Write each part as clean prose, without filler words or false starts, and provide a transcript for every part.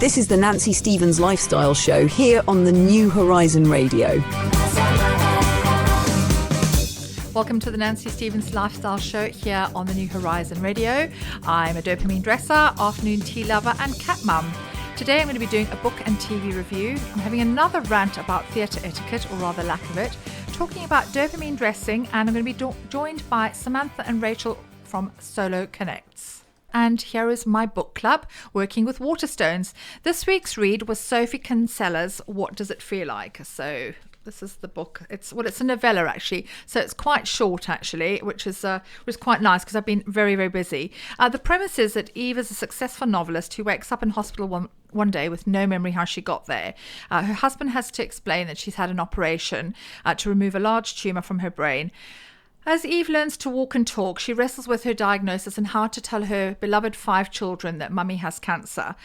This is the Nancy Stevens Lifestyle Show here on the New Horizon Radio. Welcome to the Nancy Stevens Lifestyle Show here on the New Horizon Radio. I'm a dopamine dresser, afternoon tea lover and cat mum. Today I'm going to be doing a book and TV review. I'm having another rant about theatre etiquette, or rather lack of it, talking about dopamine dressing, and I'm going to be joined by Samantha and Rachel from Solo Connects. And here is my book club, working with Waterstones. This week's read was Sophie Kinsella's What Does It Feel Like? So this is the book. It's a novella actually, so it's quite short actually, which is quite nice because I've been very, very busy. The premise is that Eve is a successful novelist who wakes up in hospital one day with no memory how she got there. Her husband has to explain that she's had an operation to remove a large tumour from her brain. As Eve learns to walk and talk, she wrestles with her diagnosis and how to tell her beloved 5 children that mummy has cancer.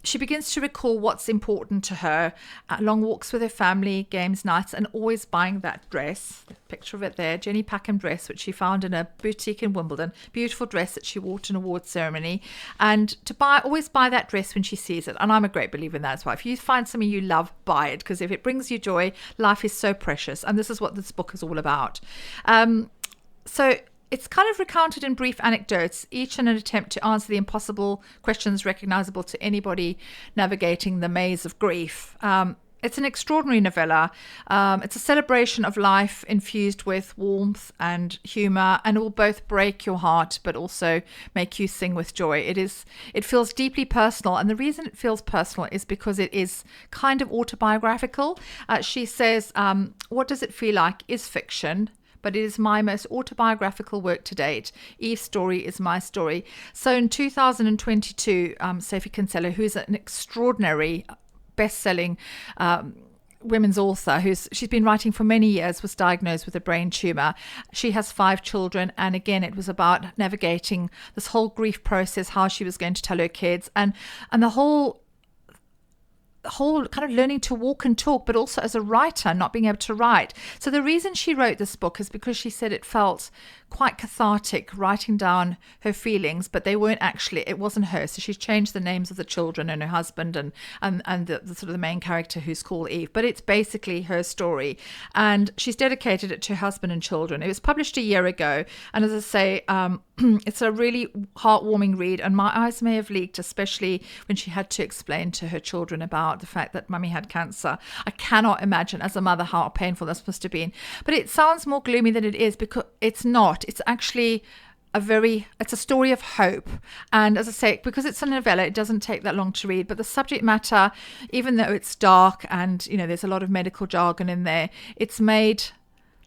She begins to recall what's important to her, long walks with her family, games nights, and always buying that dress, the picture of it there, Jenny Packham dress, which she found in a boutique in Wimbledon, beautiful dress that she wore to an award ceremony, and always buy that dress when she sees it. And I'm a great believer in that as well. If you find something you love, buy it, because if it brings you joy, life is so precious, and this is what this book is all about. So it's kind of recounted in brief anecdotes, each in an attempt to answer the impossible questions recognizable to anybody navigating the maze of grief. It's an extraordinary novella. It's a celebration of life infused with warmth and humor, and it will both break your heart but also make you sing with joy. It feels deeply personal, and the reason it feels personal is because it is kind of autobiographical. She says, what does it feel like is fiction, but it is my most autobiographical work to date. Eve's story is my story. So in 2022, Sophie Kinsella, who's an extraordinary best-selling women's author, she's been writing for many years, was diagnosed with a brain tumor. She has 5 children, and again, it was about navigating this whole grief process, how she was going to tell her kids, and the whole kind of learning to walk and talk, but also as a writer, not being able to write. So the reason she wrote this book is because she said it felt quite cathartic writing down her feelings, but they weren't actually, it wasn't her. So she's changed the names of the children and her husband and the sort of the main character who's called Eve, but it's basically her story. And she's dedicated it to her husband and children. It was published a year ago. And as I say, it's a really heartwarming read, and my eyes may have leaked, especially when she had to explain to her children about the fact that mummy had cancer. I cannot imagine as a mother how painful this must have been. But it sounds more gloomy than it is, because it's not. It's actually it's a story of hope. And as I say, because it's a novella, it doesn't take that long to read. But the subject matter, even though it's dark and, there's a lot of medical jargon in there, it's made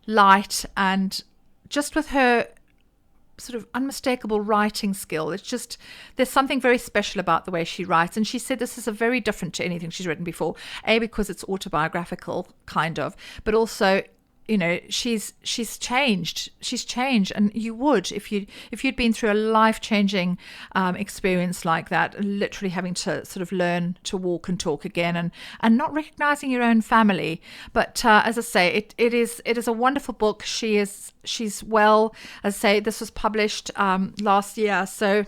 light, and just with her sort of unmistakable writing skill, it's just, there's something very special about the way she writes. And she said this is a very different to anything she's written before, because it's autobiographical kind of, but also she's changed, and you would, if you'd been through a life-changing experience like that, literally having to sort of learn to walk and talk again, and not recognizing your own family. But as I say, it is a wonderful book. She's well, as I say, this was published last year, so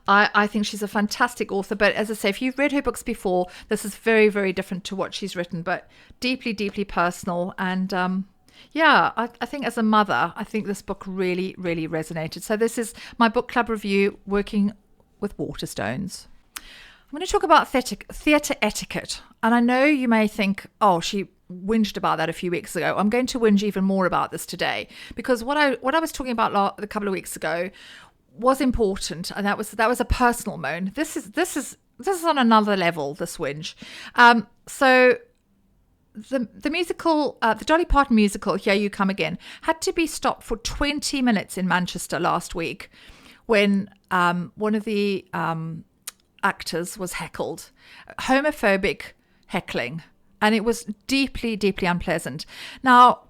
I think she's a fantastic author. But as I say, if you've read her books before, this is very, very different to what she's written, but deeply, deeply personal. And I think as a mother, I think this book really, really resonated. So this is my book club review, working with Waterstones. I'm going to talk about theatre etiquette. And I know you may think, oh, she whinged about that a few weeks ago. I'm going to whinge even more about this today, because what I was talking about a couple of weeks ago was important, and that was a personal moan. This is on another level, this whinge. So the musical, the Dolly Parton musical, Here You Come Again, had to be stopped for 20 minutes in Manchester last week when one of the actors was heckled, homophobic heckling, and it was deeply, deeply unpleasant. Now,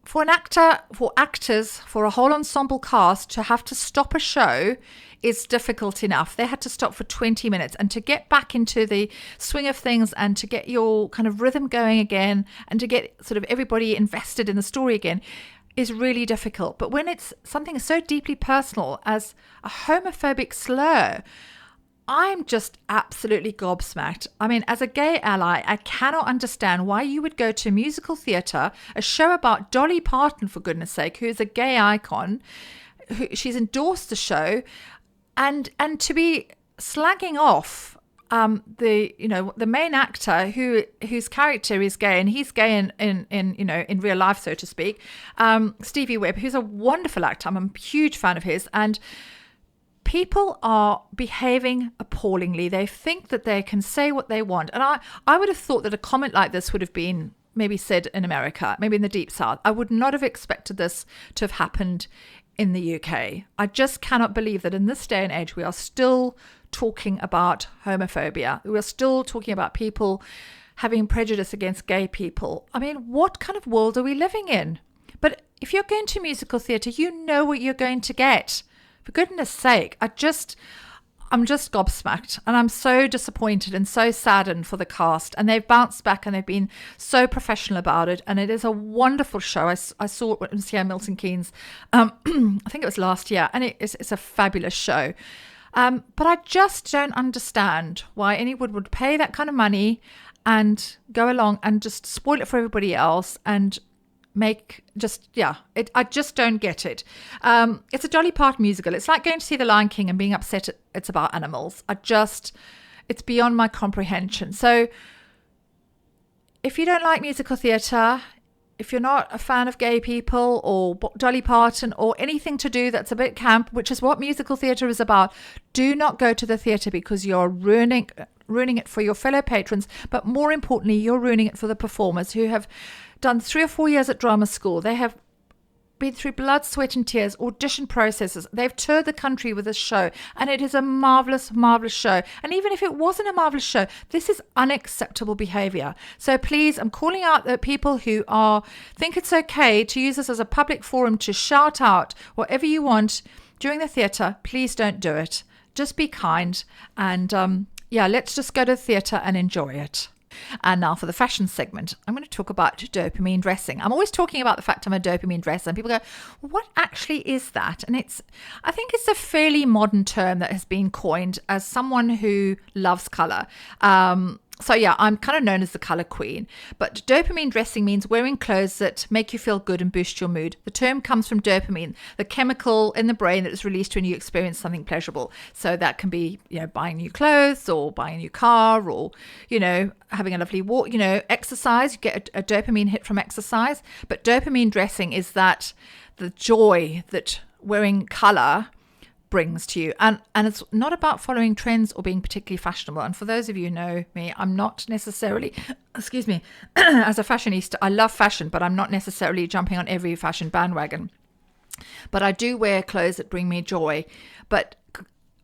for actors, for a whole ensemble cast to have to stop a show is difficult enough. They had to stop for 20 minutes, and to get back into the swing of things and to get your kind of rhythm going again and to get sort of everybody invested in the story again is really difficult. But when it's something so deeply personal as a homophobic slur, I'm just absolutely gobsmacked. I mean, as a gay ally, I cannot understand why you would go to musical theatre, a show about Dolly Parton, for goodness sake, who is a gay icon. She's endorsed the show, and to be slagging off the main actor whose character is gay, and he's gay in real life, so to speak, Stevie Webb, who's a wonderful actor. I'm a huge fan of his, and people are behaving appallingly. They think that they can say what they want. And I would have thought that a comment like this would have been maybe said in America, maybe in the Deep South. I would not have expected this to have happened in the UK. I just cannot believe that in this day and age, we are still talking about homophobia. We're still talking about people having prejudice against gay people. I mean, what kind of world are we living in? But if you're going to musical theatre, you know what you're going to get. For goodness sake, I'm just gobsmacked, and I'm so disappointed and so saddened for the cast. And they've bounced back, and they've been so professional about it. And it is a wonderful show. I saw it with Milton Keynes, I think it was last year, and it's a fabulous show. But I just don't understand why anyone would pay that kind of money and go along and just spoil it for everybody else and I just don't get it. It's a Dolly Parton musical. It's like going to see The Lion King and being upset it's about animals. It's beyond my comprehension. So if you don't like musical theatre, if you're not a fan of gay people or Dolly Parton or anything to do that's a bit camp, which is what musical theatre is about, do not go to the theatre, because you're ruining it for your fellow patrons. But more importantly, you're ruining it for the performers who have done 3 or 4 years at drama school. They have been through blood, sweat and tears, audition processes. They've toured the country with this show, and it is a marvelous, marvelous show. And even if it wasn't a marvelous show, this is unacceptable behavior. So please, I'm calling out the people who think it's okay to use this as a public forum to shout out whatever you want during the theatre. Please don't do it. Just be kind, and let's just go to the theatre and enjoy it. And now for the fashion segment, I'm going to talk about dopamine dressing. I'm always talking about the fact I'm a dopamine dresser, and people go, well, what actually is that? And I think it's a fairly modern term that has been coined as someone who loves color. I'm kind of known as the color queen. But dopamine dressing means wearing clothes that make you feel good and boost your mood. The term comes from dopamine, the chemical in the brain that is released when you experience something pleasurable. So that can be, buying new clothes or buying a new car or, having a lovely walk, exercise. You get a dopamine hit from exercise. But dopamine dressing is that the joy that wearing color brings to you, and it's not about following trends or being particularly fashionable. And for those of you who know me, I'm not necessarily as a fashionista, I love fashion, but I'm not necessarily jumping on every fashion bandwagon. But I do wear clothes that bring me joy. But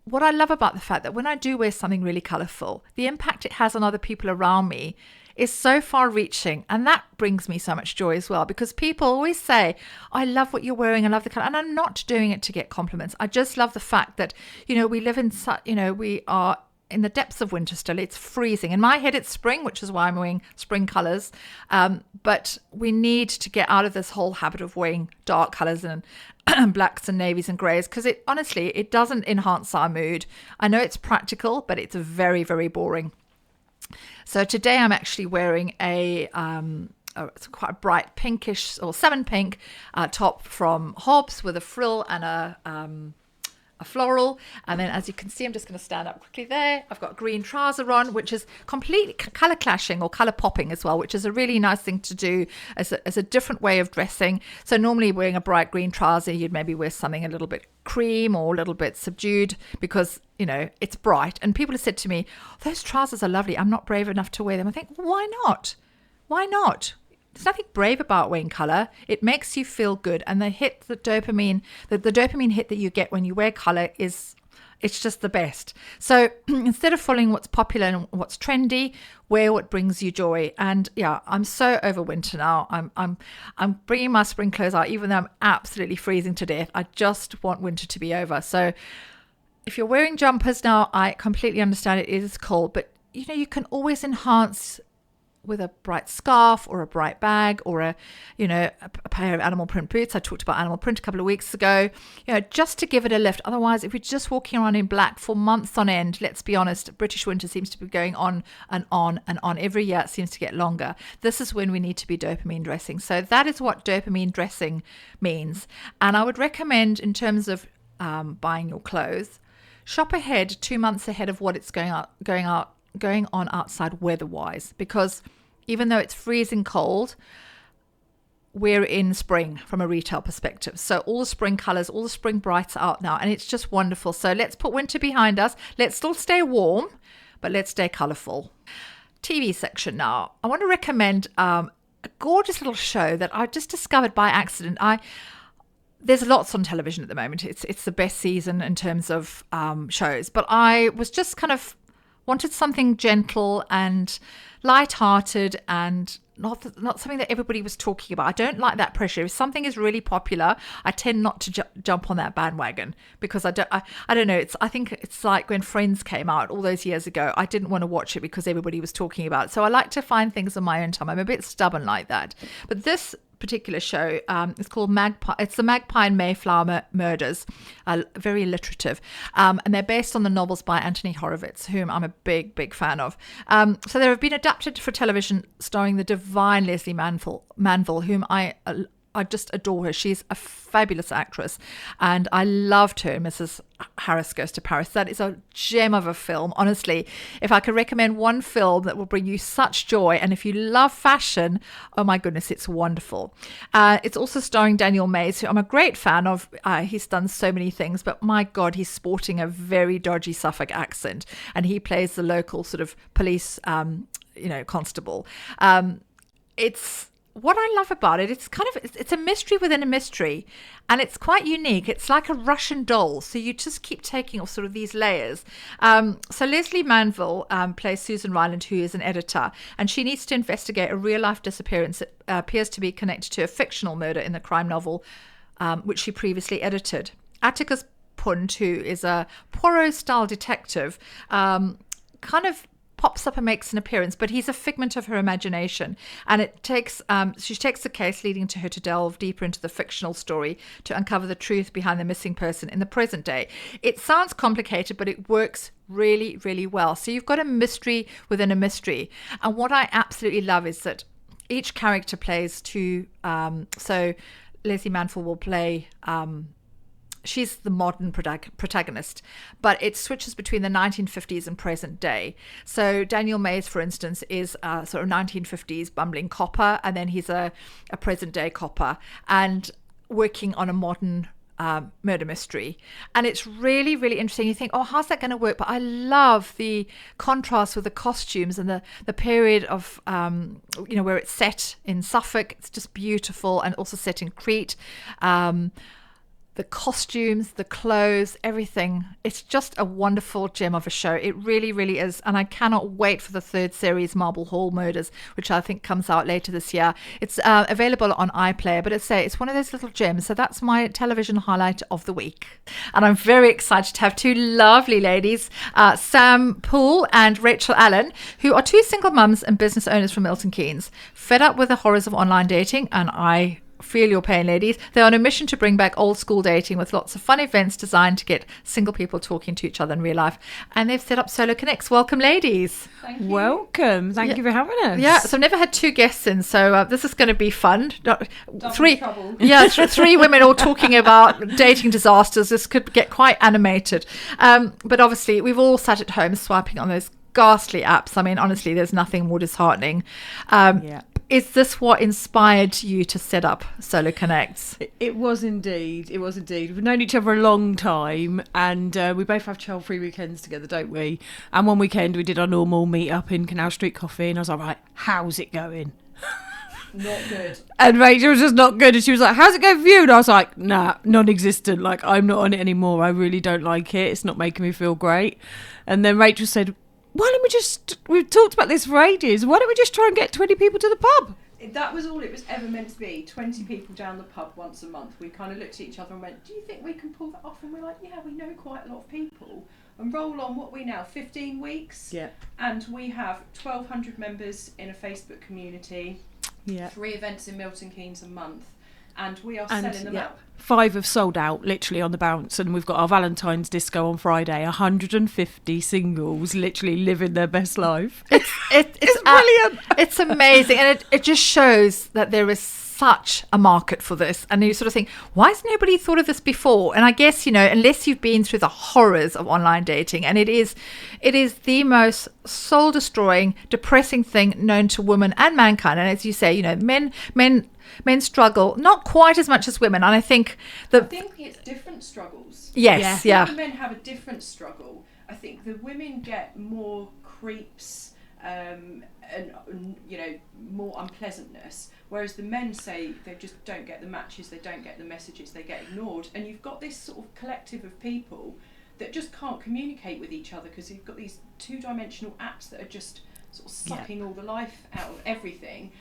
what I love about the fact that when I do wear something really colorful, the impact it has on other people around me is so far reaching, and that brings me so much joy as well, because people always say, I love what you're wearing, I love the color, and I'm not doing it to get compliments. I just love the fact that we live in we are in the depths of winter still. It's freezing. In my head it's spring, which is why I'm wearing spring colors, but we need to get out of this whole habit of wearing dark colors and blacks and navies and grays, because it doesn't enhance our mood. I know it's practical, but it's very, very boring. So today I'm actually wearing it's quite a bright pinkish or salmon pink top from Hobbs with a frill and a floral. And then, as you can see, I'm just going to stand up quickly there. I've got a green trouser on, which is completely color clashing or color popping as well, which is a really nice thing to do as a different way of dressing. So normally wearing a bright green trouser, you'd maybe wear something a little bit cream or a little bit subdued because it's bright. And people have said to me, those trousers are lovely, I'm not brave enough to wear them. I think, well, why not? There's nothing brave about wearing color. It makes you feel good, and the dopamine hit that you get when you wear color it's just the best. So instead of following what's popular and what's trendy, wear what brings you joy. And I'm so over winter now. I'm bringing my spring clothes out, even though I'm absolutely freezing to death. I just want winter to be over. So if you're wearing jumpers now, I completely understand it is cold, but you can always enhance with a bright scarf or a bright bag or a pair of animal print boots. I talked about animal print a couple of weeks ago, just to give it a lift. Otherwise, if you're just walking around in black for months on end, let's be honest, British winter seems to be going on and on and on. Every year it seems to get longer. This is when we need to be dopamine dressing. So that is what dopamine dressing means. And I would recommend, in terms of buying your clothes, shop ahead 2 months ahead of what it's going on outside weather-wise, because even though it's freezing cold, we're in spring from a retail perspective. So all the spring colors, all the spring brights are out now, and it's just wonderful. So let's put winter behind us. Let's still stay warm, but let's stay colorful. TV section now. I want to recommend a gorgeous little show that I just discovered by accident. There's lots on television at the moment. It's the best season in terms of shows, but I was just kind of wanted something gentle and light-hearted and not something that everybody was talking about. I don't like that pressure. If something is really popular, I tend not to jump on that bandwagon, because I don't know. I think it's like when Friends came out all those years ago. I didn't want to watch it because everybody was talking about it. So I like to find things on my own time. I'm a bit stubborn like that. But this particular show is called Magpie. It's the Magpie and Mayflower Murders, very alliterative, and they're based on the novels by Anthony Horowitz, whom I'm a big fan of. So they have been adapted for television, starring the divine Leslie Manville, whom I just adore her. She's a fabulous actress, and I loved her in Mrs. Harris Goes to Paris. That is a gem of a film. Honestly, if I could recommend one film that will bring you such joy, and if you love fashion, oh my goodness, it's wonderful. It's also starring Daniel Mays, who I'm a great fan of. He's done so many things, but my God, he's sporting a very dodgy Suffolk accent, and he plays the local sort of police, constable. It's what I love about it, it's a mystery within a mystery, and it's quite unique. It's like a Russian doll, so you just keep taking off sort of these layers. So Leslie Manville plays Susan Ryland, who is an editor, and she needs to investigate a real-life disappearance that appears to be connected to a fictional murder in the crime novel, which she previously edited. Atticus Punt, who is a Poirot-style detective, kind of pops up and makes an appearance, but he's a figment of her imagination, and she takes the case, leading to her to delve deeper into the fictional story to uncover the truth behind the missing person in the present day. It sounds complicated, but it works really, really well. So you've got a mystery within a mystery, and what I absolutely love is that each character plays two. So Leslie Manville will play. She's the modern protagonist, but it switches between the 1950s and present day. So Daniel Mays, for instance, is a sort of 1950s bumbling copper, and then he's a present day copper and working on a modern murder mystery. And it's really, really interesting. You think, oh, how's that going to work? But I love the contrast with the costumes and the period of, where it's set in Suffolk. It's just beautiful, and also set in Crete. The costumes, the clothes, everything. It's just a wonderful gem of a show. It really, really is. And I cannot wait for the third series, Marble Hall Murders, which I think comes out later this year. It's available on iPlayer, but it's one of those little gems. So that's my television highlight of the week. And I'm very excited to have two lovely ladies, Sam Poole and Rachel Allen, who are two single mums and business owners from Milton Keynes, fed up with the horrors of online dating. And I feel your pain, ladies. They're on a mission to bring back old school dating with lots of fun events designed to get single people talking to each other in real life. And they've set up Solo Connects. Welcome, ladies. Thank you. Welcome. Thank you for having us. Yeah, so I've never had two guests in, so this is going to be fun. Three women all talking about dating disasters. This could get quite animated. But obviously, we've all sat at home swiping on those ghastly apps. I mean, honestly, there's nothing more disheartening. Is this what inspired you to set up Solo Connects? It was indeed. We've known each other a long time, and we both have child-free weekends together, don't we? And one weekend we did our normal meet-up in Canal Street Coffee, and I was like, right, how's it going? Not good. And Rachel was just not good, and she was like, how's it going for you? And I was like, nah, non-existent. Like, I'm not on it anymore. I really don't like it. It's not making me feel great. And then Rachel said, why don't we've talked about this for ages, why don't we just try and get 20 people to the pub? That was all it was ever meant to be, 20 people down the pub once a month. We kind of looked at each other and went, do you think we can pull that off? And we're like, yeah, we know quite a lot of people. and roll on, what are we now, 15 weeks? Yeah. And we have 1,200 members in a Facebook community, Yeah. 3 events in Milton Keynes a month, and we are selling them out. 5 have sold out literally on the bounce, and we've got our Valentine's disco on Friday. 150 singles literally living their best life. It's brilliant. It's amazing, and it just shows that there is such a market for this. And you sort of think, why has nobody thought of this before? And I guess, unless you've been through the horrors of online dating, and it is the most soul destroying, depressing thing known to women and mankind. And as you say, men struggle not quite as much as women. And I think it's different struggles. Yes, yeah. Men have a different struggle. I think the women get more creeps and more unpleasantness, whereas the men say they just don't get the matches, they don't get the messages, they get ignored. And you've got this sort of collective of people that just can't communicate with each other because you've got these 2-dimensional apps that are just sort of sucking all the life out of everything.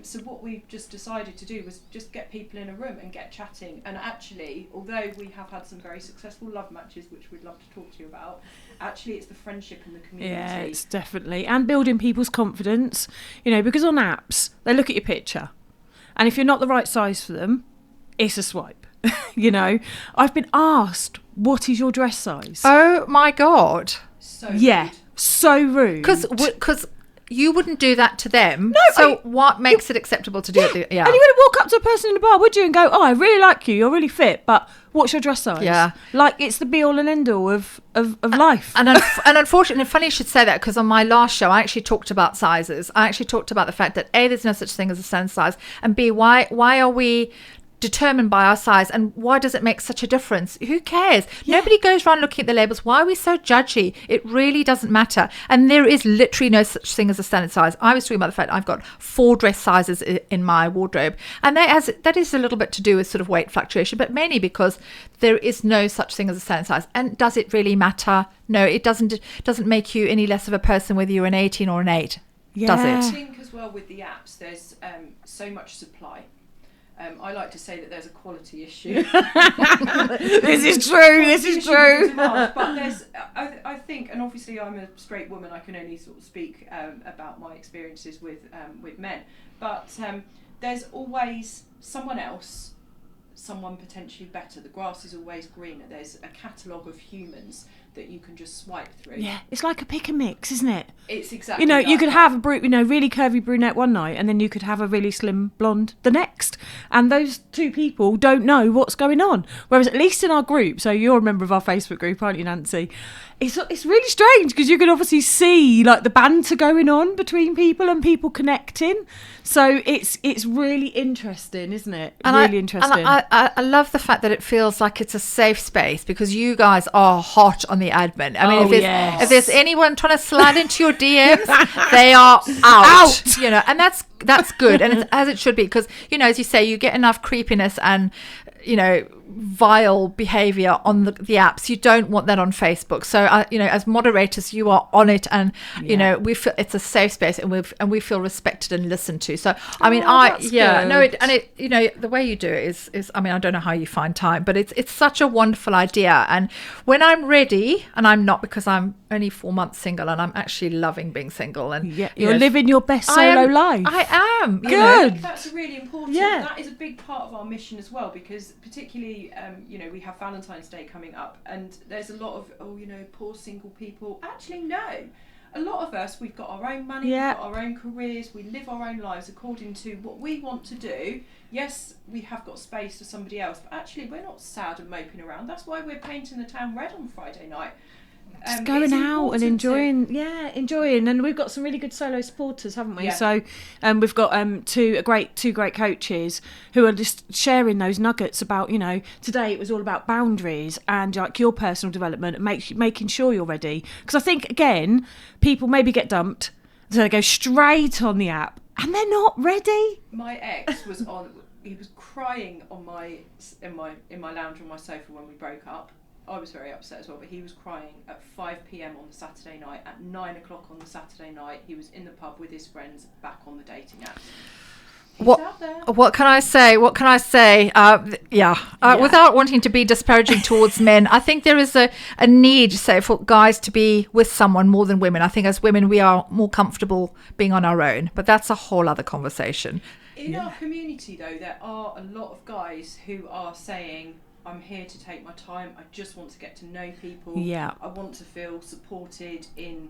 So what we've just decided to do was just get people in a room and get chatting. And actually, although we have had some very successful love matches, which we'd love to talk to you about, actually it's the friendship in the community. Yeah, it's definitely. And building people's confidence, because on apps, they look at your picture. And if you're not the right size for them, it's a swipe. I've been asked, what is your dress size? Oh my God. So rude. So rude. Because you wouldn't do that to them. No, so what makes it acceptable to do it? Yeah. And you wouldn't walk up to a person in a bar, would you, and go, oh, I really like you, you're really fit, but what's your dress size? Yeah. Like, it's the be-all and end-all of life. And unfortunately, funny you should say that, because on my last show, I actually talked about sizes. I actually talked about the fact that A, there's no such thing as a standard size, and B, why are we determined by our size, and why does it make such a difference? Who cares? Nobody goes around looking at the labels. Why are we so judgy? It really doesn't matter. And there is literally no such thing as a standard size. I was talking about the fact I've got 4 dress sizes in my wardrobe, and that is a little bit to do with sort of weight fluctuation, but mainly because there is no such thing as a standard size. And does it really matter? No, it doesn't make you any less of a person whether you're an 18 or an 8. Yeah. Does I it? think as well with the apps, there's so much supply. I like to say that there's a quality issue. This is true. But there's, I think, and obviously I'm a straight woman, I can only sort of speak about my experiences with men. But there's always someone else, someone potentially better. The grass is always greener. There's a catalogue of humans that you can just swipe through. Yeah, it's like a pick and mix, isn't it? It's exactly you could have a really curvy brunette one night, and then you could have a really slim blonde the next, and those 2 people don't know what's going on. Whereas at least in our group, so you're a member of our Facebook group, aren't you, Nancy? It's really strange because you can obviously see like the banter going on between people and people connecting. So it's really interesting, isn't it? Interesting. And I love the fact that it feels like it's a safe space, because you guys are hot on the admin. I mean, if there's anyone trying to slide into your DMs, they are out. And that's good, and it's as it should be, because as you say, you get enough creepiness and vile behavior on the apps. You don't want that on Facebook. So as moderators, you are on it, and we feel it's a safe space, and we feel respected and listened to. So I mean, the way you do it is I mean, I don't know how you find time, but it's such a wonderful idea. And when I'm ready, and I'm not, because I'm only 4 months single, and I'm actually loving being single, and you're living your best solo life. I am. Good. That's really important. Yeah. That is a big part of our mission as well, because particularly we have Valentine's Day coming up, and there's a lot of poor single people. Actually, no. A lot of us, we've got our own money, we've got our own careers, we live our own lives according to what we want to do. Yes, we have got space for somebody else, but actually we're not sad and moping around. That's why we're painting the town red on Friday night. Just going out and enjoying, and we've got some really good solo supporters, haven't we? Yeah. So we've got two great coaches who are just sharing those nuggets about, today it was all about boundaries and like your personal development and making sure you're ready. Because I think, again, people maybe get dumped, so they go straight on the app and they're not ready. My ex was he was crying in my lounge on my sofa when we broke up. I was very upset as well, but he was crying at 5 p.m. on the Saturday night. At 9 o'clock on the Saturday night, he was in the pub with his friends, back on the dating apps. out there. What can I say? Without wanting to be disparaging towards men, I think there is a need, say, for guys to be with someone more than women. I think as women, we are more comfortable being on our own, but that's a whole other conversation. In our community, though, there are a lot of guys who are saying, I'm here to take my time. I just want to get to know people. Yeah. I want to feel supported in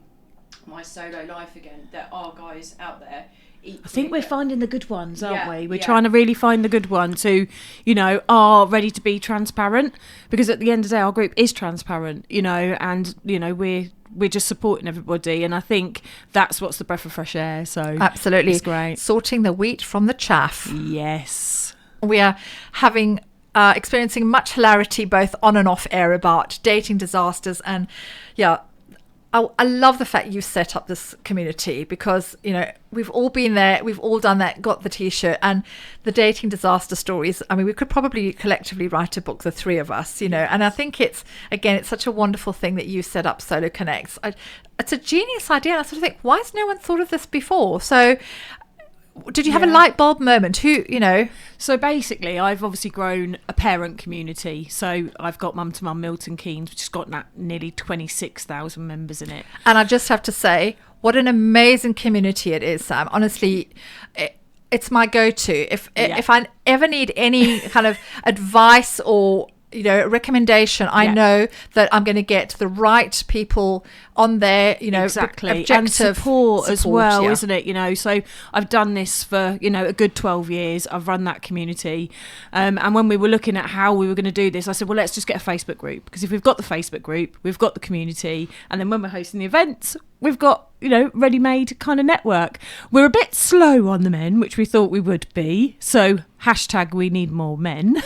my solo life again. There are guys out there. I think we're finding the good ones, aren't Yeah, we? We're yeah. trying to really find the good ones who, you know, are ready to be transparent, because at the end of the day, our group is transparent, you know, and, you know, we're just supporting everybody, and I think that's what's the breath of fresh air. So Absolutely. it's great. Sorting the wheat from the chaff. Yes. We are experiencing much hilarity both on and off air about dating disasters, and I love the fact you set up this community, because, you know, we've all been there, we've all done that, got the t-shirt, and the dating disaster stories. I mean, we could probably collectively write a book, the three of us, you know, and I think it's such a wonderful thing that you set up Solo Connects. It's a genius idea, and I sort of think, why has no one thought of this before? So did you have a light bulb moment? So basically, I've obviously grown a parent community. So I've got Mum to Mum Milton Keynes, which has got nearly 26,000 members in it. And I just have to say, what an amazing community it is, Sam. Honestly, it's my go-to. If I ever need any kind of advice or, you know, recommendation, I know that I'm going to get the right people on there, you know, exactly, objective and support as well, yeah. isn't it? You know, so I've done this for, you know, a good 12 years. I've run that community, and when we were looking at how we were going to do this, I said, well, let's just get a Facebook group, because if we've got the Facebook group, we've got the community, and then when we're hosting the events, we've got, you know, ready-made kind of network. We're a bit slow on the men, which we thought we would be, so # we need more men.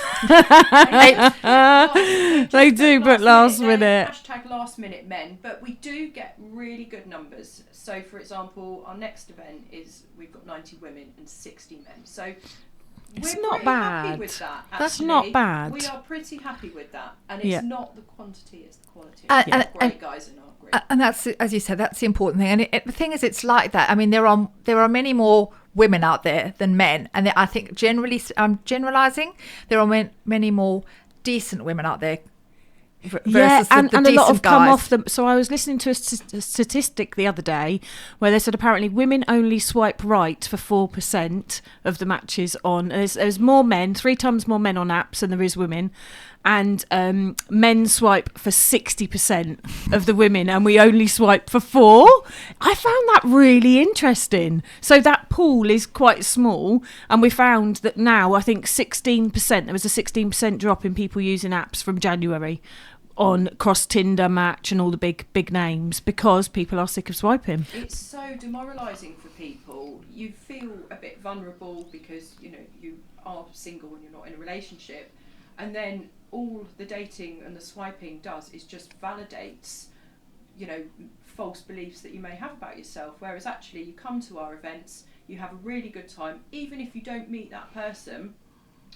They do, but last minute. # last minute men, but we do get really good numbers. So, for example, our next event we've got 90 women and 60 men. So it's we're not pretty bad. happy with that. That's actually. not bad. We are pretty happy with that, and it's not the quantity; it's the quality. And- We've got great guys in our group. And that's, as you said, that's the important thing. And the thing is, it's like that. I mean, there are many more women out there than men, and I think generally, I'm generalising, there are many more decent women out there. Versus and a lot have guys. come off them. So I was listening to a statistic the other day where they said apparently women only swipe right for 4% of the matches on. There's more men, 3 times more men on apps than there is women, and men swipe for 60% of the women, and we only swipe for 4. I found that really interesting. So that pool is quite small, and we found that now I think 16%. There was a 16% drop in people using apps from January on cross Tinder, Match, and all the big names, because people are sick of swiping. It's so demoralising for people. You feel a bit vulnerable because, you know, you are single and you're not in a relationship, and then all the dating and the swiping does is just validates, you know, false beliefs that you may have about yourself. Whereas actually, you come to our events, you have a really good time, even if you don't meet that person,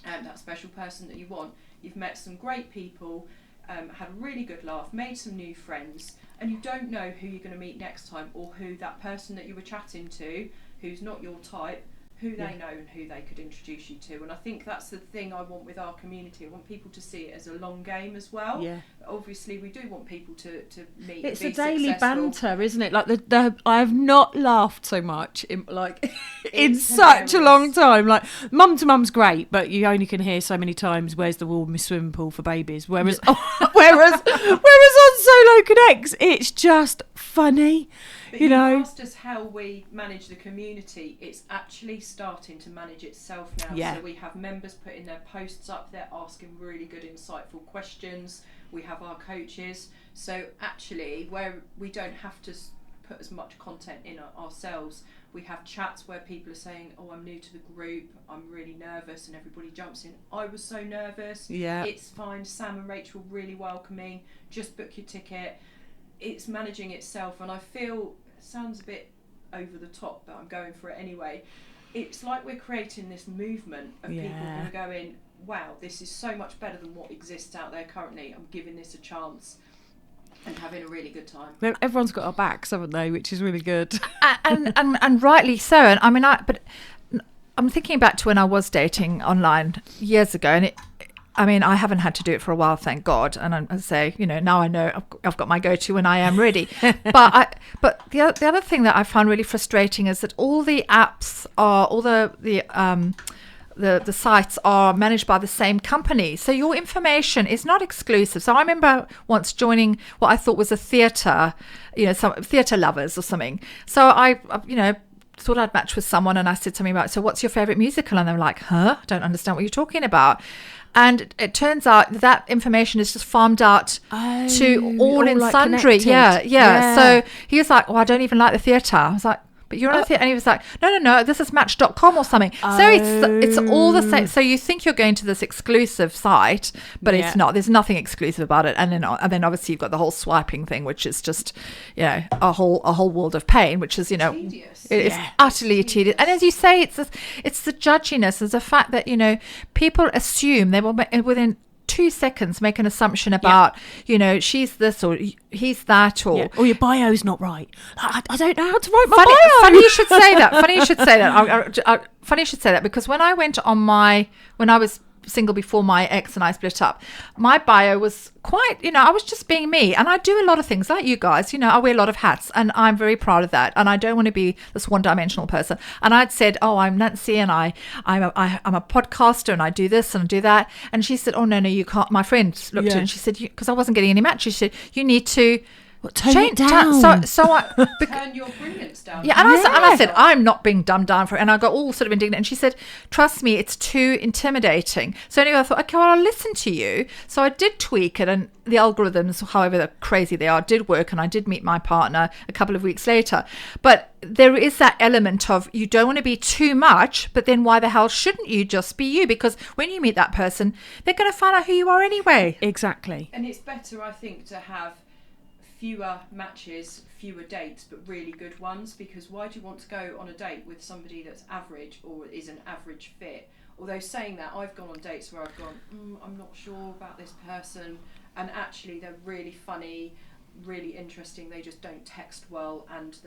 that special person that you want. You've met some great people. Had a really good laugh, made some new friends, and you don't know who you're going to meet next time, or who that person that you were chatting to, who's not your type, who they know and who they could introduce you to. And I think that's the thing I want with our community. I want people to see it as a long game as well. Yeah. Obviously, we do want people to meet. It's and a be daily successful. banter, isn't it? Like I have not laughed so much in It's such a hilarious. long time. Like Mum to Mum's great, but you only can hear so many times, "Where's the warm swimming pool for babies?" Whereas on Solo Connects, it's just funny. But You know. asked us how we manage the community. It's actually starting to manage itself now. Yeah. So we have members putting their posts up there, asking really good, insightful questions. We have our coaches. So actually, where we don't have to put as much content in ourselves, we have chats where people are saying, "Oh, I'm new to the group. I'm really nervous," and everybody jumps in. I was so nervous. Yeah. It's fine. Sam and Rachel really welcoming. Just book your ticket. It's managing itself, and I feel it sounds a bit over the top, but I'm going for it anyway. It's like we're creating this movement of people who are going, wow, this is so much better than what exists out there currently. I'm giving this a chance and having a really good time. Everyone's got our backs, haven't they? Which is really good. and rightly so. And I mean, but I'm thinking back to when I was dating online years ago, and I haven't had to do it for a while, thank God. And I say, now I know I've got my go-to when I am ready. But the other thing that I find really frustrating is that all the apps are, all the sites are managed by the same company. So your information is not exclusive. So I remember once joining what I thought was a theatre, some theatre lovers or something. So I thought I'd match with someone, and I said something about, so what's your favourite musical? And they were like, huh? I don't understand what you're talking about. And it turns out that information is just farmed out to all in sundry. Yeah. So he was like, I don't even like the theatre. I was like, but you're on a theatre. And he was like, no, this is match.com or something. So it's all the same. So you think you're going to this exclusive site, but it's not. There's nothing exclusive about it. And then obviously you've got the whole swiping thing, which is just, a whole world of pain, which is, tedious. It's utterly tedious. And as you say, it's the judginess. It's the fact that, people assume they will within 2 seconds make an assumption about, she's this or he's that, or your bio's not right. I don't know how to write my bio. Funny you should say that. Funny you should say that because when I went on when I was single before my ex and I split up, my bio was quite, I was just being me, and I do a lot of things like you guys, I wear a lot of hats, and I'm very proud of that, and I don't want to be this one-dimensional person. And I'd said, I'm Nancy, and I'm a podcaster, and I do this and I do that. And she said, no, you can't. My friend looked at it and she said, because I wasn't getting any matches, she said, you need to tone it down. So I turn your brilliance down. Yeah, and I said, I'm not being dumbed down for it. And I got all sort of indignant. And she said, trust me, it's too intimidating. So anyway, I thought, okay, well, I'll listen to you. So I did tweak it, and the algorithms, however crazy they are, did work. And I did meet my partner a couple of weeks later. But there is that element of you don't want to be too much, but then why the hell shouldn't you just be you? Because when you meet that person, they're going to find out who you are anyway. Exactly. And it's better, I think, to have fewer matches, fewer dates, but really good ones, because why do you want to go on a date with somebody that's average or is an average fit? Although saying that, I've gone on dates where I've gone, I'm not sure about this person, and actually they're really funny, really interesting, they just don't text well, and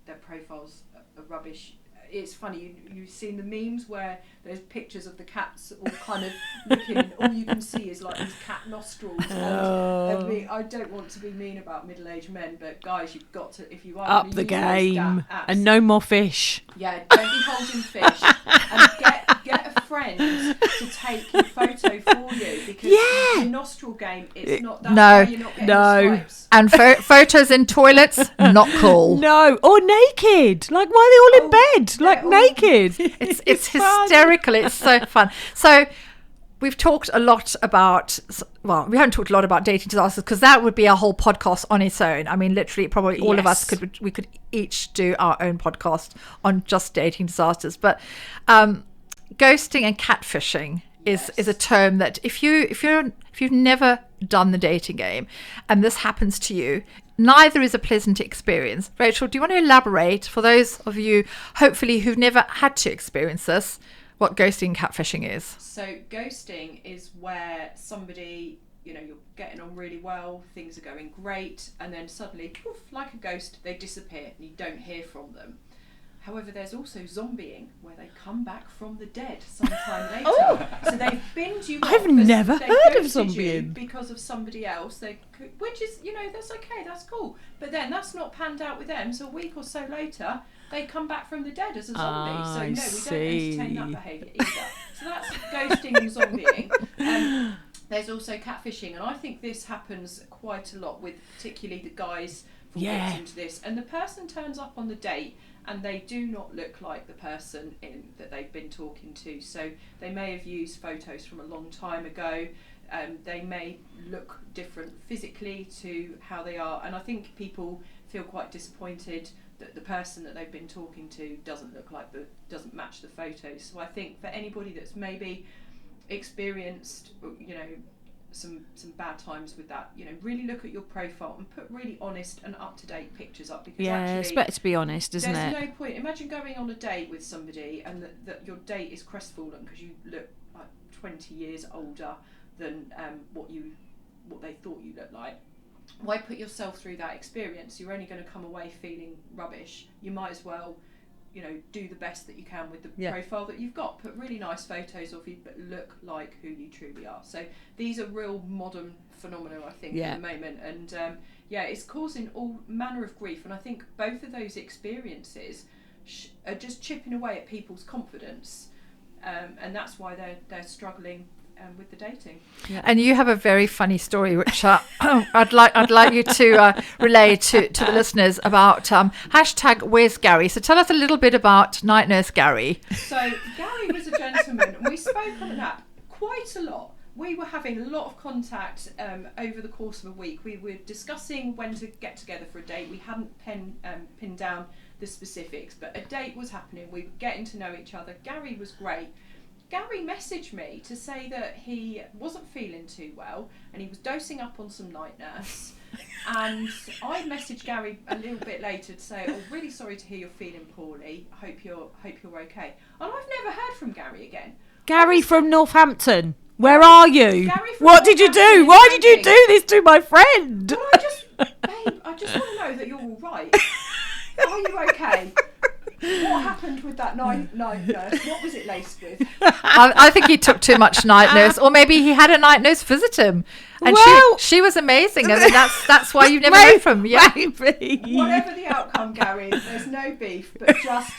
their profiles are rubbish. It's funny, you've seen the memes where there's pictures of the cats all kind of looking, and all you can see is like these cat nostrils. And I don't want to be mean about middle-aged men, but guys, you've got to, if you are up the game, apps, and no more fish. Yeah, don't be holding fish, and get a friend to take your photo for you, because your nostril game, it's not that. No, you're not getting swipes. And photos in toilets, not cool. No, or naked. Like, why are they all in bed? Like, naked. It's hysterical. It's so fun. So we've talked a lot about, we haven't talked a lot about dating disasters, because that would be a whole podcast on its own. I mean, literally, probably all of us could each do our own podcast on just dating disasters. But ghosting and catfishing is a term that if you've never done the dating game and this happens to you, neither is a pleasant experience. Rachel, do you want to elaborate for those of you hopefully who've never had to experience this, what ghosting and catfishing is? So ghosting is where somebody, you're getting on really well, things are going great, and then suddenly, poof, like a ghost, they disappear and you don't hear from them. However, there's also zombieing, where they come back from the dead sometime later. So they've binned you off. I've never heard of zombieing. Because of somebody else, which is, that's okay, that's cool. But then that's not panned out with them. So a week or so later, they come back from the dead as a zombie. So no, we don't entertain that behaviour either. So that's ghosting and zombieing. There's also catfishing, and I think this happens quite a lot with particularly the guys fall victim to this. And the person turns up on the date, and they do not look like the person that they've been talking to. So they may have used photos from a long time ago. They may look different physically to how they are. And I think people feel quite disappointed that the person that they've been talking to doesn't match the photos. So I think for anybody that's maybe experienced, some bad times with that, really look at your profile and put really honest and up-to-date pictures up, because actually it's better to be honest, isn't it? There's no point. Imagine going on a date with somebody and that your date is crestfallen because you look like 20 years older than what they thought you looked like. Why put yourself through that experience? You're only going to come away feeling rubbish. You might as well do the best that you can with the Yeah. profile that you've got. Put really nice photos of you, but look like who you truly are. So these are real modern phenomena, I think, Yeah. at the moment. And it's causing all manner of grief. And I think both of those experiences are just chipping away at people's confidence. And that's why they're struggling with the dating. And you have a very funny story, which I'd like you to relay to the listeners about hashtag Where's Gary. So tell us a little bit about Night Nurse Gary. So Gary was a gentleman, and we spoke on an app quite a lot. We were having a lot of contact over the course of a week. We were discussing when to get together for a date. We hadn't pinned down the specifics, but a date was happening. We were getting to know each other. Gary was great. Gary messaged me to say that he wasn't feeling too well and he was dosing up on some Night Nurse. And I messaged Gary a little bit later to say, "Oh, really sorry to hear you're feeling poorly. I hope you're okay." And I've never heard from Gary again. Gary from Northampton, where are you? Gary from What did you Northampton do? is Why did you waiting. do this to my friend? Well, I just want to know that you're all right. Are you okay? What happened with that night nurse? What was it laced with? I think he took too much Night Nurse, or maybe he had a Night Nurse visit him, and Well- she was amazing, and then that's why you've never heard from him. Yeah. Maybe. Whatever the outcome, Gary, there's no beef, but just,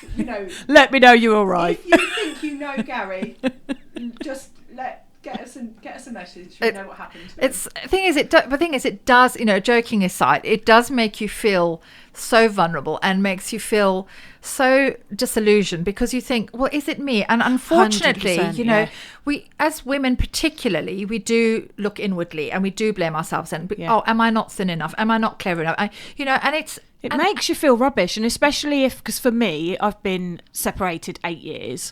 Let me know you're all right. if you think you know Gary, just get us a message. We know what happened. The thing is, it does. Joking aside, it does make you feel so vulnerable and makes you feel so disillusioned because you think, well, is it me? And unfortunately, 100%, we as women particularly, we do look inwardly and we do blame ourselves and Yeah. am I not thin enough? Am I not clever enough? And it's. It makes you feel rubbish, and especially because for me, I've been separated 8 years,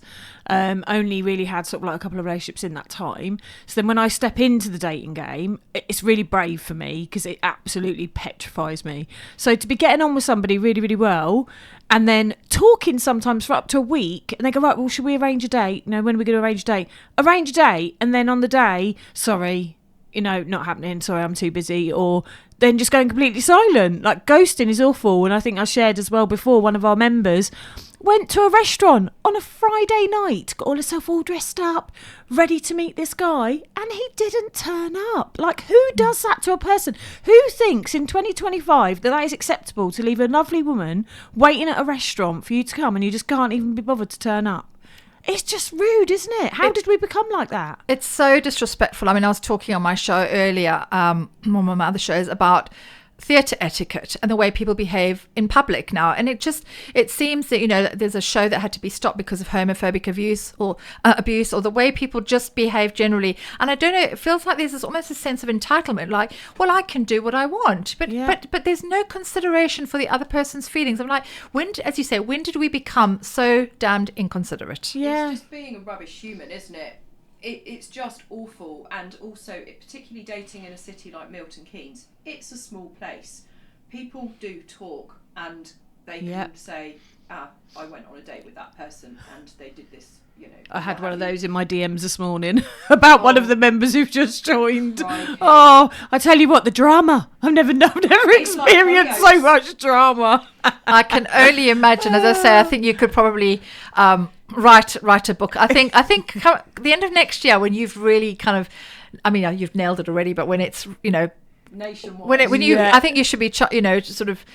only really had sort of like a couple of relationships in that time. So then when I step into the dating game, it's really brave for me because it absolutely petrifies me. So to be getting on with somebody really, really well, and then talking sometimes for up to a week, and they go, right, well, should we arrange a date? When are we going to arrange a date? Arrange a date, and then on the day, sorry, not happening, sorry, I'm too busy, or then just going completely silent. Like, ghosting is awful. And I think I shared as well before, one of our members went to a restaurant on a Friday night, got all herself all dressed up, ready to meet this guy, and he didn't turn up. Like, who does that to a person? Who thinks in 2025 that is acceptable to leave a lovely woman waiting at a restaurant for you to come and you just can't even be bothered to turn up? It's just rude, isn't it? How did we become like that? It's so disrespectful. I mean, I was talking on my show earlier, one of my other shows, about theatre etiquette and the way people behave in public now. And it seems that, there's a show that had to be stopped because of homophobic abuse or the way people just behave generally. And I don't know, it feels like there's almost a sense of entitlement, like, well, I can do what I want. But there's no consideration for the other person's feelings. I'm like, as you say, when did we become so damned inconsiderate? Yeah. It's just being a rubbish human, isn't it? It's just awful. And also, particularly dating in a city like Milton Keynes, it's a small place. People do talk and they can say, I went on a date with that person and they did this, I had one of those in my DMs this morning about one of the members who've just joined. Right. Oh, I tell you what, the drama. I've never It's like experienced so Hollyoaks. much drama. I can only imagine. As I say, I think you could probably write a book. I think the end of next year, when you've really kind of, I mean, you've nailed it already, but when it's nationwide. when you, Yeah. I think you should be sort of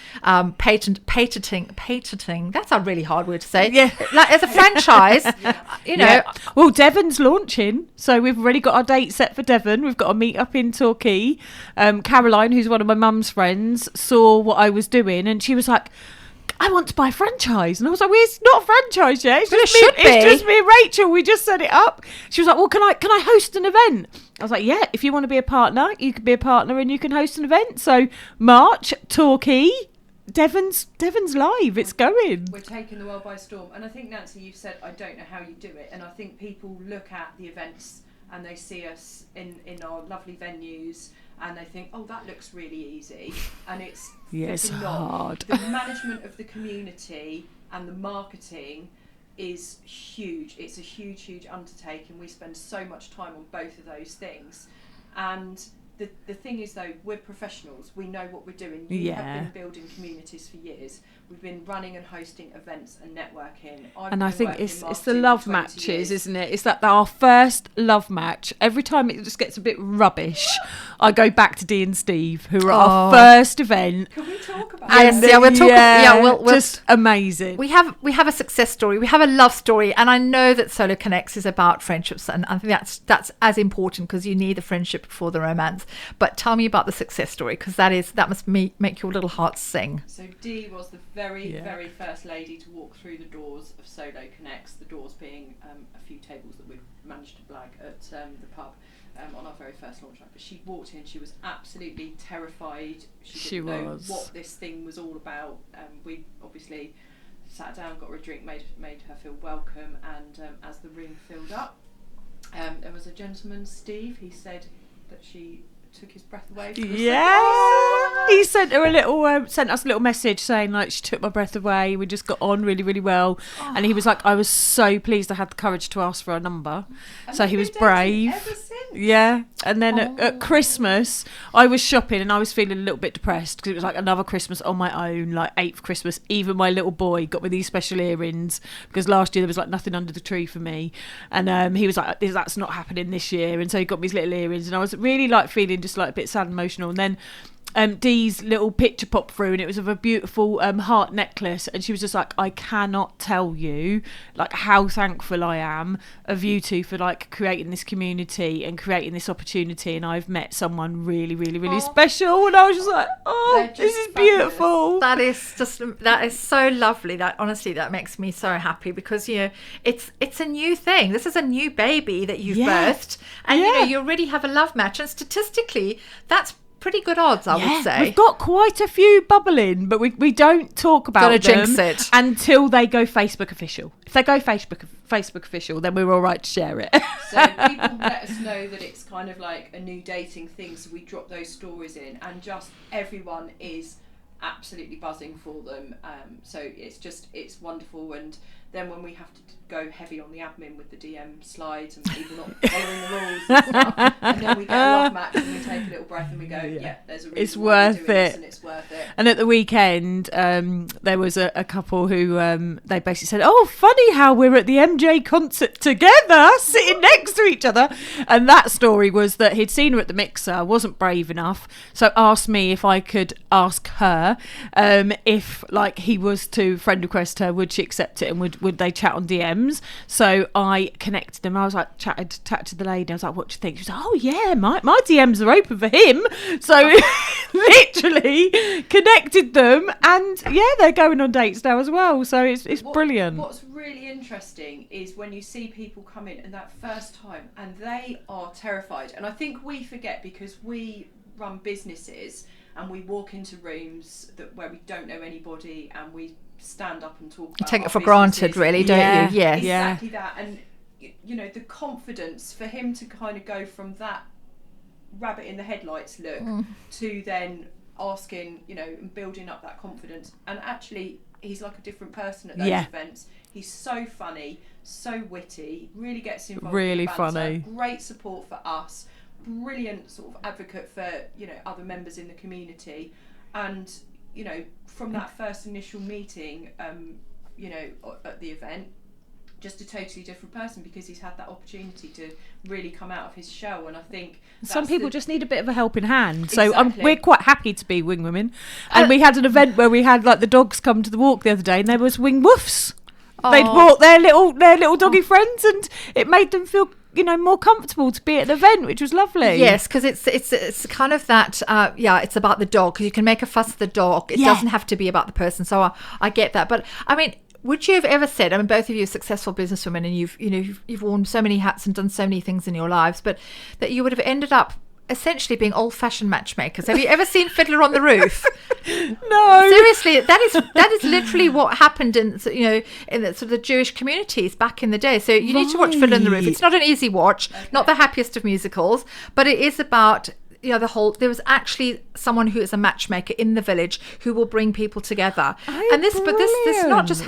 patenting. That's a really hard word to say. Yeah. Like as a franchise, Yeah. Well, Devon's launching, so we've already got our date set for Devon. We've got a meet up in Torquay. Caroline, who's one of my mum's friends, saw what I was doing, and she was like, I want to buy a franchise. And I was like, well, it's not a franchise yet. It's But just it should It's be. just me and Rachel. We just set it up. She was like, well, can I host an event? I was like, yeah, if you want to be a partner, you can be a partner and you can host an event. So March, Torquay, Devon's live. It's going. We're taking the world by storm. And I think, Nancy, you've said, I don't know how you do it. And I think people look at the events and they see us in our lovely venues and they think, oh, that looks really easy. And it's It's flipping not. hard. The management of the community and the marketing is huge. It's a huge, huge undertaking. We spend so much time on both of those things. And the thing is though, we're professionals. We know what we're doing. You Yeah. have been building communities for years. We've been running and hosting events and networking. And I think it's the marketing love for 20 matches, years. isn't it? It's that our first love match. Every time it just gets a bit rubbish, I go back to Dee and Steve, who were our first event. Can we talk about Yes, that? yeah, we'll talk. Yeah, we'll just amazing. We have a success story. We have a love story, and I know that Solo Connects is about friendships, and I think that's as important because you need the friendship before the romance. But tell me about the success story, because that must make your little heart sing. So Dee was the very first lady to walk through the doors of Solo Connects. The doors being a few tables that we'd managed to blag at the pub. On our very first launch night, but she walked in, she was absolutely terrified. She didn't know what this thing was all about. We obviously sat down, got her a drink, made her feel welcome, and as the room filled up, there was a gentleman, Steve. He said that she took his breath away. He sent her sent us a little message saying like she took my breath away. We just got on really, really well, and he was like, I was so pleased I had the courage to ask for her number. And so he was brave. Ever since. Yeah, and then at Christmas, I was shopping and I was feeling a little bit depressed because it was like another Christmas on my own, like 8th Christmas. Even my little boy got me these special earrings because last year there was like nothing under the tree for me, and he was like, that's not happening this year, and so he got me his little earrings, and I was really like feeling just like a bit sad and emotional, and then Dee's little picture popped through, and it was of a beautiful heart necklace, and she was just like, I cannot tell you like how thankful I am of you two for like creating this community and creating this opportunity, and I've met someone really, really, really special, and I was just like, this is beautiful. That is so lovely. That honestly, that makes me so happy because it's a new thing. This is a new baby that you've birthed, and you already have a love match, and statistically that's pretty good odds, I would say. We've got quite a few bubbling, but we don't talk about them jinx it until they go Facebook official. If they go Facebook official, then we're all right to share it. So people let us know that it's kind of like a new dating thing, so we drop those stories in, and just everyone is absolutely buzzing for them. So it's wonderful, and then when we have to go heavy on the admin with the DM slides and people not following the rules and stuff, and then we get a love match and we take a little breath and we go, there's a reason it's why worth we're doing this, it. and it's worth it. And at the weekend, there was a couple who they basically said, oh, funny how we're at the MJ concert together, sitting next to each other. And that story was that he'd seen her at the mixer, wasn't brave enough, so asked me if I could ask her if like he was to friend request her, would she accept it, and would they chat on DMs? So I connected them. I was like, chatted to the lady. I was like, what do you think? She was like, oh yeah, my DMs are open for him. So literally connected them, and they're going on dates now as well. So it's brilliant. What's really interesting is when you see people come in and that first time, and they are terrified. And I think we forget because we run businesses and we walk into rooms where we don't know anybody, and we stand up and talk about you take our it for granted, businesses. really, don't you? Yes. Exactly that. And the confidence for him to kind of go from that rabbit in the headlights look to then asking, and building up that confidence. And actually he's like a different person at those events. He's so funny, so witty, really gets involved, really in the banter, funny, great support for us, brilliant sort of advocate for other members in the community. And from that first initial meeting at the event, just a totally different person because he's had that opportunity to really come out of his shell. And I think some people just need a bit of a helping hand. So Exactly. we're quite happy to be wing women, and we had an event where we had like the dogs come to the walk the other day, and there was wing woofs. They'd brought their little doggy friends, and it made them feel more comfortable to be at an event, which was lovely. Yes, because it's kind of that it's about the dog, because you can make a fuss of the dog. It doesn't have to be about the person. So I get that. But I mean, would you have ever said, I mean, both of you are successful businesswomen, and you've worn so many hats and done so many things in your lives, but that you would have ended up essentially being old-fashioned matchmakers? Have you ever seen Fiddler on the Roof? No, seriously, that is literally what happened in in the sort of the Jewish communities back in the day. So you need to watch Fiddler on the Roof. It's not an easy watch, not the happiest of musicals, but it is about there was actually someone who is a matchmaker in the village who will bring people together. And this not just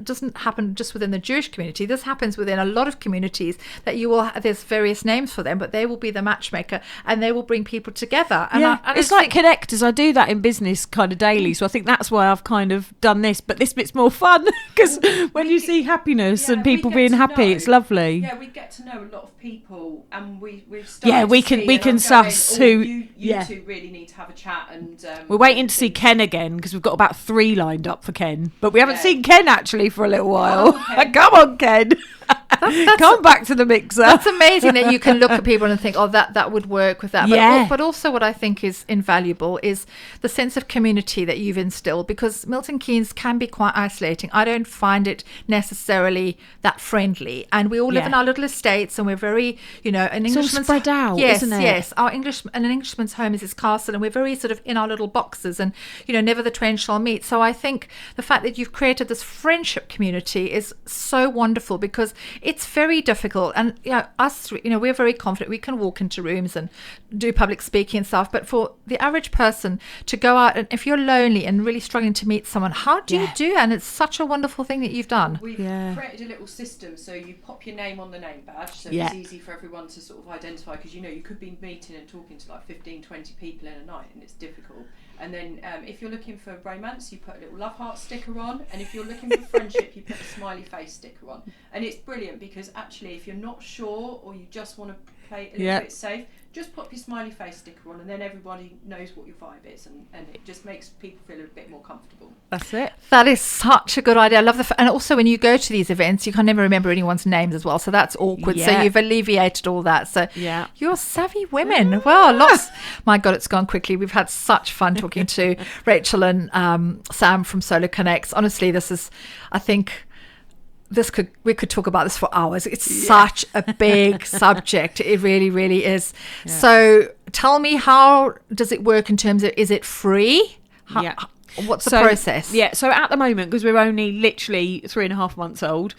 doesn't happen just within the Jewish community. This happens within a lot of communities that there's various names for them, but they will be the matchmaker and they will bring people together. And it's like connectors. I do that in business kind of daily, so I think that's why I've kind of done this. But this bit's more fun because when you see happiness and people being happy, it's lovely. Yeah, we get to know a lot of people, and we've started. We can suss who. You two really need to have a chat, and we're waiting to see Ken again because we've got about 3 lined up for Ken, but we haven't seen Ken actually for a little while. Come on, Ken. Come back to the mixer. That's amazing that you can look at people and think, oh, that would work with that. But also what I think is invaluable is the sense of community that you've instilled, because Milton Keynes can be quite isolating. I don't find it necessarily that friendly, and we all live in our little estates, and we're very, an Englishman's spread out, isn't it? Yes, an Englishman's home is his castle, and we're very sort of in our little boxes, and never the twain shall meet. So I think the fact that you've created this friendship community is so wonderful, because it's very difficult, and us, we're very confident we can walk into rooms and do public speaking and stuff, but for the average person to go out, and if you're lonely and really struggling to meet someone, how do you do? And it's such a wonderful thing that you've done. We've created a little system, so you pop your name on the name badge, so it's easy for everyone to sort of identify, because you could be meeting and talking to like 15-20 people in a night, and it's difficult. And then if you're looking for romance, you put a little love heart sticker on, and if you're looking for friendship, you put a smiley face sticker on. And it's brilliant, because actually if you're not sure, or you just want to play a little bit safe, just pop your smiley face sticker on, and then everybody knows what your vibe is, and it just makes people feel a bit more comfortable. That's it. That is such a good idea. I love and also when you go to these events, you can never remember anyone's names as well, so that's awkward. So you've alleviated all that. So you're savvy women. Well, lots. My God, it's gone quickly. We've had such fun talking to Rachel and Sam from Solar Connects. Honestly, this is, I think, we could talk about this for hours. It's such a big subject. It really, really is. So tell me, how does it work in terms of, is it free? What's the process? So at the moment, because we're only literally 3.5 months old,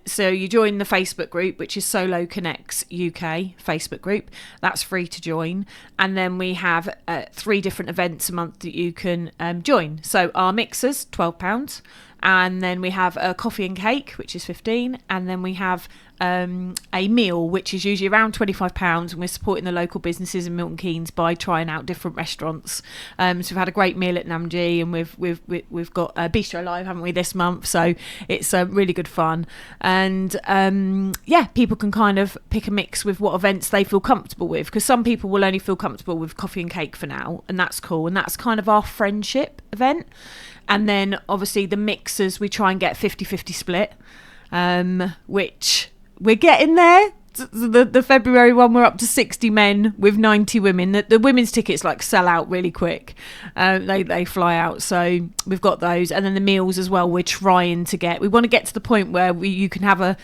so you join the Facebook group, which is Solo Connects UK Facebook group. That's free to join. And then we have 3 different events a month that you can join. So our mixers, £12. And then we have a coffee and cake, which is 15, and then we have a meal, which is usually around £25, and we're supporting the local businesses in Milton Keynes by trying out different restaurants. So we've had a great meal at Namji, and we've got Bistro Live, haven't we, this month? So it's really good fun, and people can kind of pick a mix with what events they feel comfortable with, because some people will only feel comfortable with coffee and cake for now, and that's cool, and that's kind of our friendship event. And then obviously the mixers, we try and get 50-50 split, which we're getting there. The February one, we're up to 60 men with 90 women. The women's tickets sell out really quick. They fly out, so we've got those. And then the meals as well, we're trying to get. We want to get to the point where you can have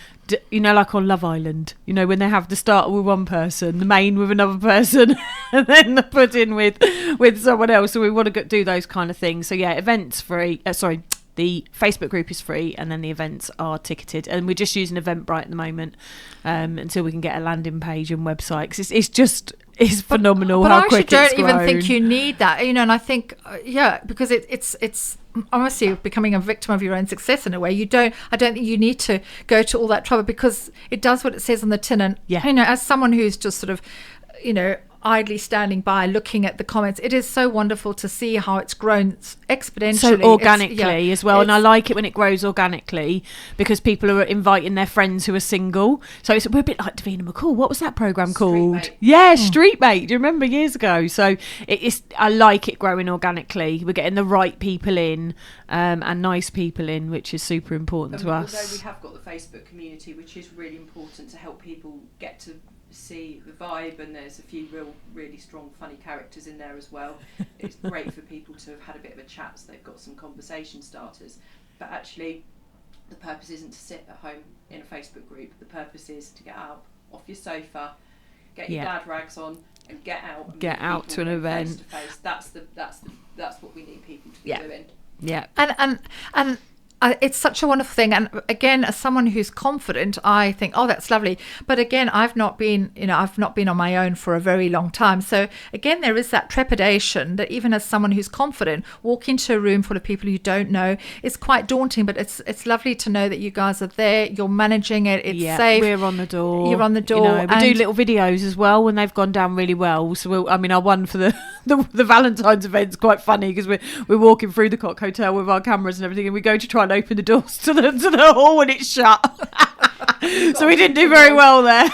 like on Love Island, when they have the starter with one person, the main with another person, and then the pudding with someone else. So we want to do those kind of things. So events free. The Facebook group is free, and then the events are ticketed. And we're just using Eventbrite at the moment until we can get a landing page and website. 'Cause it's phenomenal how quick it's grown. But I don't even think you need that, and I think, because it's honestly becoming a victim of your own success in a way. I don't think you need to go to all that trouble, because it does what it says on the tin. And, as someone who's just sort of, idly standing by looking at the comments, it is so wonderful to see how it's grown exponentially, so organically as well. And I like it when it grows organically, because people are inviting their friends who are single. So we're a bit like Davina McCall. What was that program called? Street Mate. Do you remember years ago? So I like it growing organically. We're getting the right people in, and nice people in, which is super important to us. Although we have got the Facebook community, which is really important to help people get to see the vibe, and there's a few really strong funny characters in there as well. It's great for people to have had a bit of a chat, so they've got some conversation starters. But actually the purpose isn't to sit at home in a Facebook group. The purpose is to get out off your sofa, get your dad rags on, and get out and get out to an event face to face. That's what we need people to be doing. And It's such a wonderful thing. And again, as someone who's confident, I think, oh, that's lovely. But again, I've not been on my own for a very long time. So again, there is that trepidation that even as someone who's confident, walk into a room full of people you don't know is quite daunting. But it's lovely to know that you guys are there. You're managing it. It's safe. We're on the door. You're on the door. We do little videos as well when they've gone down really well. So our one for the Valentine's event's quite funny because we're walking through the Cock Hotel with our cameras and everything, and we go to try and open the doors to the hall and it's shut. So we didn't do very well there.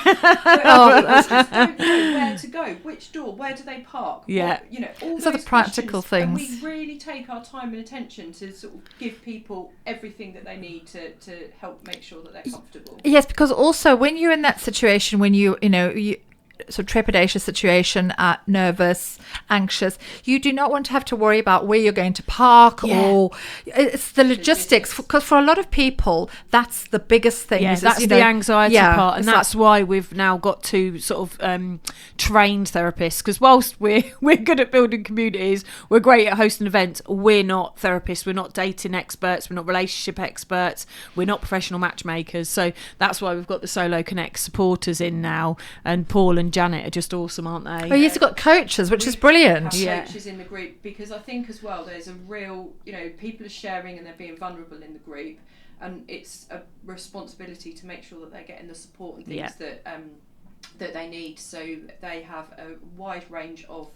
Where to go, which door, where do they park? Yeah, all those are the practical things. And we really take our time and attention to sort of give people everything that they need to help make sure that they're comfortable. Yes, because also when you're in that situation, when you sort of trepidatious situation, nervous, anxious, you do not want to have to worry about where you're going to park or it's the logistics, because for a lot of people that's the biggest thing. That's the anxiety part, and that's why we've now got to sort of trained therapists, because whilst we're good at building communities, we're great at hosting events, we're not therapists, we're not dating experts, we're not relationship experts, we're not professional matchmakers. So that's why we've got the Solo Connect supporters in now, and Paul and Janet are just awesome, aren't they? Oh, you've got coaches, which is brilliant. Coaches in the group, because I think as well there's a real, people are sharing and they're being vulnerable in the group, and it's a responsibility to make sure that they're getting the support and things that they need. So they have a wide range of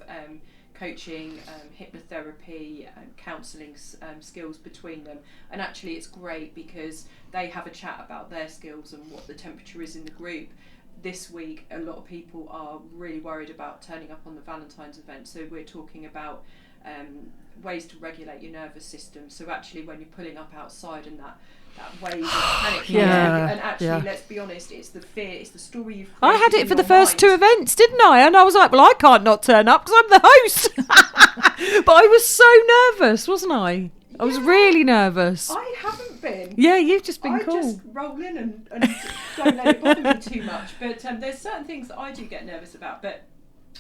coaching, hypnotherapy, counselling skills between them, and actually it's great because they have a chat about their skills and what the temperature is in the group. This week, a lot of people are really worried about turning up on the Valentine's event, so we're talking about ways to regulate your nervous system. So actually, when you're pulling up outside and that wave of panic, and actually, let's be honest, it's the fear, it's the story you've created. I had it for the first two events, didn't I? And I was like, well, I can't not turn up because I'm the host. But I was so nervous, wasn't I? I was really nervous. I haven't been. Yeah, you've just been cool. I just roll in and don't let it bother me too much. But there's certain things that I do get nervous about. But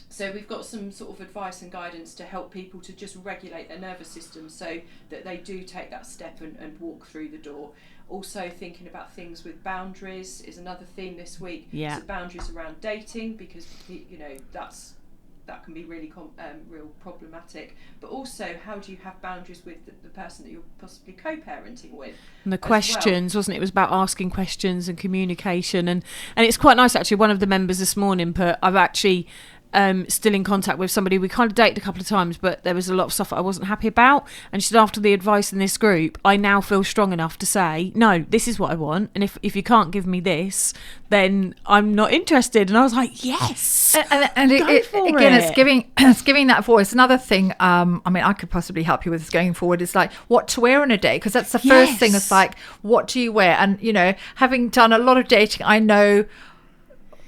so we've got some sort of advice and guidance to help people to just regulate their nervous system so that they do take that step and walk through the door. Also thinking about things with boundaries is another theme this week. Yeah. So boundaries around dating, because that can be really real problematic. But also, how do you have boundaries with the person that you're possibly co-parenting with? And the questions, wasn't it? It was about asking questions and communication. And it's quite nice, actually. One of the members this morning I've actually still in contact with somebody. We kind of dated a couple of times, but there was a lot of stuff that I wasn't happy about. And she said, after the advice in this group, I now feel strong enough to say, no, this is what I want. And if you can't give me this, then I'm not interested. And I was like, yes. And it's giving that voice. Another thing, I could possibly help you with this going forward, is like what to wear on a day, because that's the first thing. It's like, what do you wear? And having done a lot of dating, I know,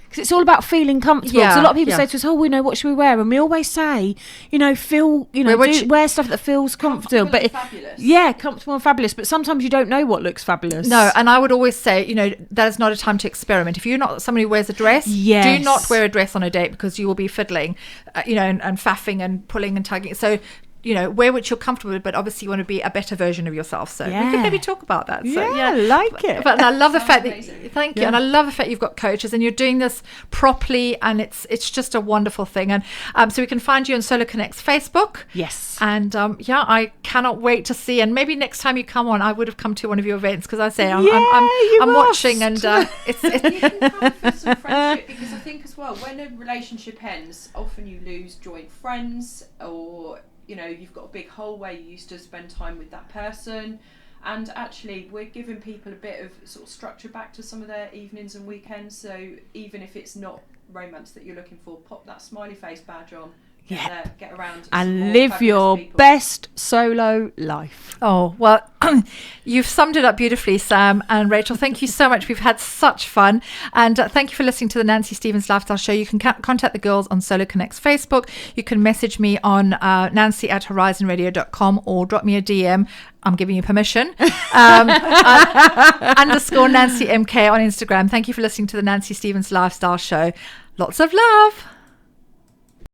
because it's all about feeling comfortable. Because a lot of people say to us, we know, what should we wear? And we always say, wear stuff that feels comfortable. But fabulous. Comfortable and fabulous. But sometimes you don't know what looks fabulous. No, and I would always say, that is not a time to experiment. If you're not somebody who wears a dress, do not wear a dress on a date, because you will be fiddling, and faffing and pulling and tugging. So, wear what you're comfortable with, but obviously you want to be a better version of yourself. So we could maybe talk about that. So, I like it. But I love the fact that, thank you, and I love the fact you've got coaches and you're doing this properly, and it's just a wonderful thing. And so we can find you on Solo Connect's Facebook. Yes. And I cannot wait to see. And maybe next time you come on, I would have come to one of your events, because I say I'm watching, and it's you can come for some friendship, because I think as well, when a relationship ends, often you lose joint friends, or you've got a big hole where you used to spend time with that person, and actually we're giving people a bit of sort of structure back to some of their evenings and weekends. So even if it's not romance that you're looking for, pop that smiley face badge on, get around and live your best solo life. Oh, well, you've summed it up beautifully, Sam and Rachel. Thank you so much. We've had such fun. And thank you for listening to the Nancy Stevens Lifestyle Show. You can contact the girls on Solo Connect's Facebook. You can message me on nancy@horizonradio.com, or drop me a DM. I'm giving you permission. _ Nancy MK on Instagram. Thank you for listening to the Nancy Stevens Lifestyle Show. Lots of love.